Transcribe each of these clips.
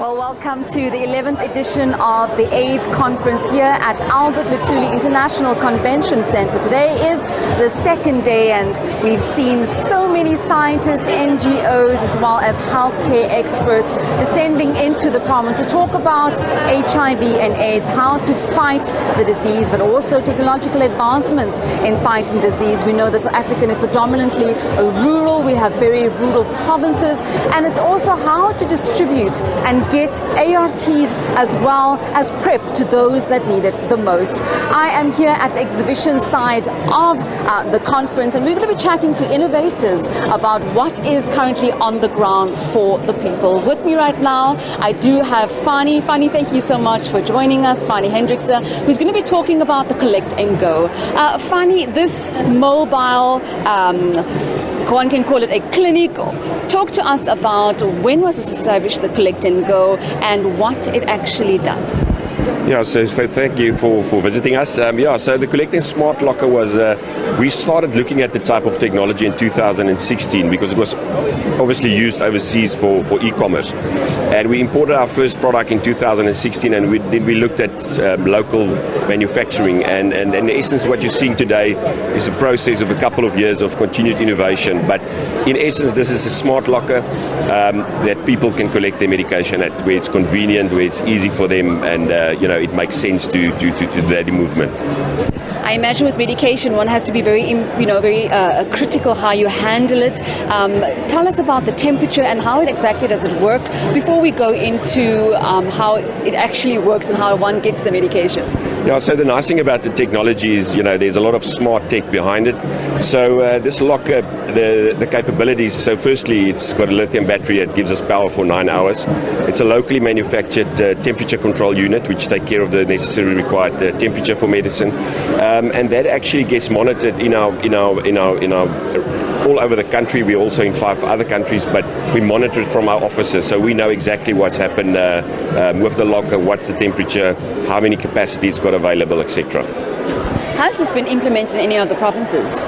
Well, welcome to the 11th edition of the AIDS Conference here at Albert Luthuli International Convention Center. Today is the second day and we've seen so many scientists, NGOs, as well as healthcare experts descending into the province to talk about HIV and AIDS, how to fight the disease, but also technological advancements in fighting disease. We know that South Africa is predominantly rural, we have very rural provinces, and it's also how to distribute and get ARTs as well as PrEP to those that need it the most. I am here at the exhibition side of the conference, and we're going to be chatting to innovators about what is currently on the ground for the people. With me right now, I do have Fani. Fani, thank you so much for joining us. Fani Hendrikse, who's going to be talking about the Collect and Go. Fani, this mobile one can call it a clinic. Talk to us about when was this established, the Collect and Go, and what it actually does. Yeah, so thank you for visiting us. So the Collecting Smart Locker was, we started looking at the type of technology in 2016 because it was obviously used overseas for e-commerce. And we imported our first product in 2016 and we looked at local manufacturing. And in essence, what you're seeing today is a process of a couple of years of continued innovation. But in essence, this is a smart locker that people can collect their medication at, where it's convenient, where it's easy for them, and it makes sense to that movement. I imagine with medication, one has to be very critical how you handle it. Tell us about the temperature and how exactly does it work before we go into how it actually works and how one gets the medication. Yeah, so the nice thing about the technology is, there's a lot of smart tech behind it. So this locker, the capabilities, so firstly, it's got a lithium battery that gives us power for 9 hours. It's a locally manufactured temperature control unit, which take care of the necessary required temperature for medicine. And that actually gets monitored in our all over the country. We're also in 5 other countries, but we monitor it from our offices, so we know exactly what's happened with the locker, what's the temperature, how many capacity it's got available, etc. Has this been implemented in any of the provinces?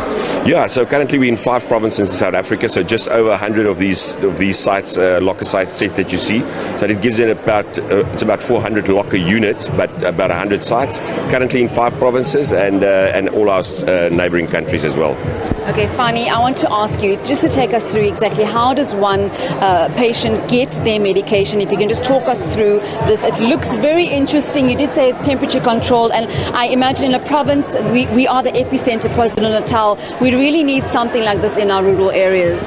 Yeah, so currently we're in 5 provinces in South Africa, so just over 100 of these sites, locker sets that you see. So it gives it it's about 400 locker units, but about 100 sites. Currently in 5 provinces and all our neighboring countries as well. Okay, Fani, I want to ask you just to take us through exactly how does one patient get their medication. If you can just talk us through this. It looks very interesting. You did say it's temperature controlled, and I imagine in a province, we are the epicenter, KwaZulu-Natal. We really need something like this in our rural areas.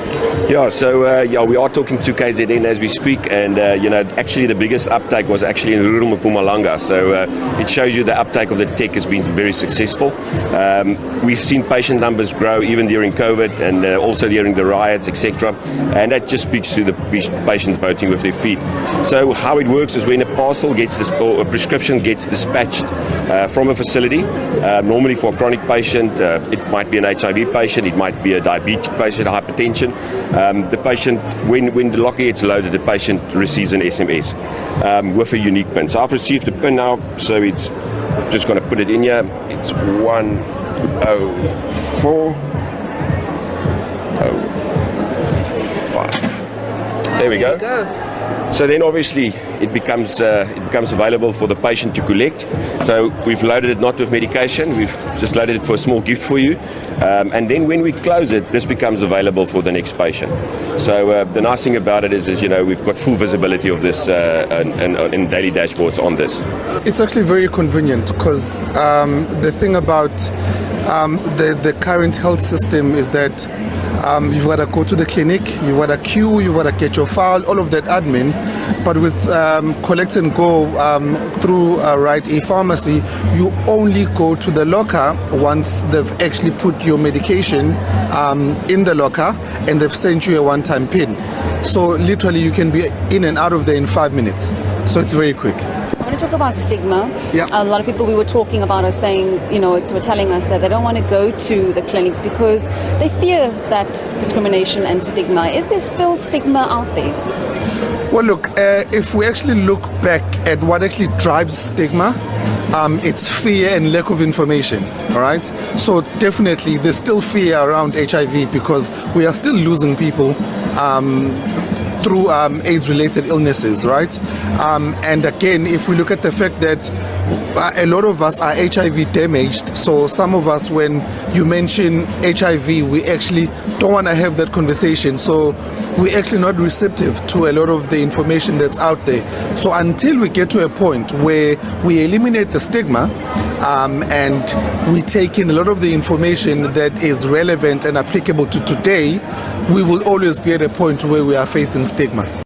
Yeah, so we are talking to KZN as we speak, and actually the biggest uptake was actually in rural Mpumalanga. So it shows you the uptake of the tech has been very successful. We've seen patient numbers grow even during COVID and also during the riots, etc. And that just speaks to the patients voting with their feet. So how it works is when a parcel or a prescription gets dispatched from a facility, normally for a chronic patient, it might be an HIV patient, it might be a diabetic patient, hypertension. The patient, when the locker gets loaded, the patient receives an SMS with a unique PIN. So I've received the PIN now, so it's just going to put it in here. It's 10405. There we go. So then obviously it becomes available for the patient to collect. So we've loaded it not with medication, we've just loaded it for a small gift for you. And then when we close it, this becomes available for the next patient. So the nice thing about it is we've got full visibility of this in daily dashboards on this. It's actually very convenient because the thing about the current health system is that you've got to go to the clinic, you've got to queue, you've got to get your file, all of that admin. But with Collect and Go through e-pharmacy, you only go to the locker once they've actually put your medication in the locker and they've sent you a one-time PIN. So literally you can be in and out of there in 5 minutes. So it's very quick. I want to talk about stigma. Yeah. A lot of people we were talking about are saying, were telling us that they don't want to go to the clinics because they fear that discrimination and stigma. Is there still stigma out there? Well, look, if we actually look back at what actually drives stigma, it's fear and lack of information, all right? So definitely there's still fear around HIV because we are still losing people through AIDS-related illnesses, right? And again, if we look at the fact that a lot of us are HIV damaged, so some of us, when you mention HIV, we actually don't want to have that conversation. So we're actually not receptive to a lot of the information that's out there. So until we get to a point where we eliminate the stigma and we take in a lot of the information that is relevant and applicable to today, we will always be at a point where we are facing stigma.